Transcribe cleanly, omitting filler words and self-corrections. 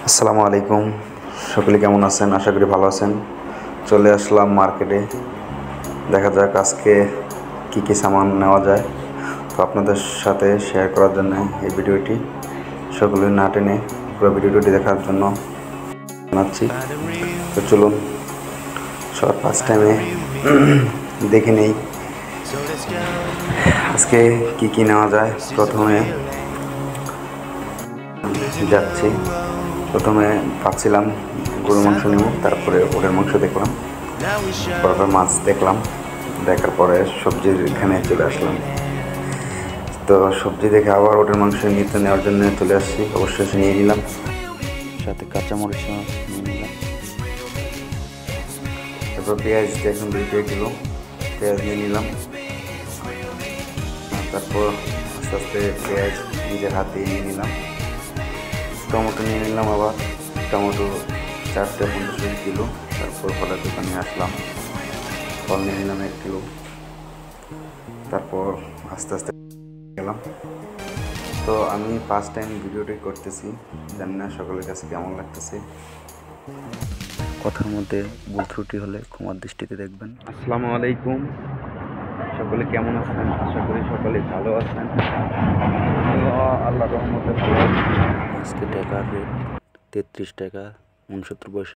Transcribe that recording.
আসসালামু আলাইকুম। সকলে কেমন আছেন? আশা করি ভালো আছেন। চলে আসলাম মার্কেটে, দেখা যাক আজকে কি কি সামান নেওয়া যায়। তো আপনাদের সাথে শেয়ার করার জন্য এই ভিডিওটি, সকলে না টেনে পুরো ভিডিওটি দেখার জন্য জানাচ্ছি। তো চলুন সবার ফার্স্ট টাইমে দেখে নেই আজকে কি কি নেওয়া যায়। প্রথমে যাচ্ছি, প্রথমে ভাবছিলাম গরুর মাংস নেব, তারপরে ওটের মাংস দেখলাম, তারপর মাছ দেখলাম, দেখার পরে সবজির এখানে চলে আসলাম। তো সবজি দেখে আবার ওটের মাংস নিতে নেওয়ার জন্য চলে আসছি, অবশ্যই নিয়ে নিলাম, সাথে কাঁচামরিচ নিয়ে নিলাম। তারপর পেঁয়াজ দেখুন 2 কিলো পেঁয়াজ নিয়ে নিলাম। তারপর আস্তে আস্তে পেঁয়াজ নিজের হাতে নিয়ে নিলাম। টমেটো নিয়ে নিলাম, আবার টমেটো 450 কিলো। তারপর ফলের দোকানে আসলাম, ফল নিয়ে নিলাম 1 কিলো। তারপর আস্তে আস্তে গেলাম। তো আমি ফার্স্ট টাইম ভিডিওটি করতেছি, জানি না সকলের কাছে কেমন লাগতেছে। কথার মধ্যে ভুল ত্রুটি হলে ক্ষমার দৃষ্টিতে দেখবেন। আসসালামু আলাইকুম, সকলে কেমন আছেন? আশা করি সকলে ভালো আছেন। আল্লাহ রহমতে ভালো আছেন। আজকে টাকার রেট 33 টাকা 69 পয়সা।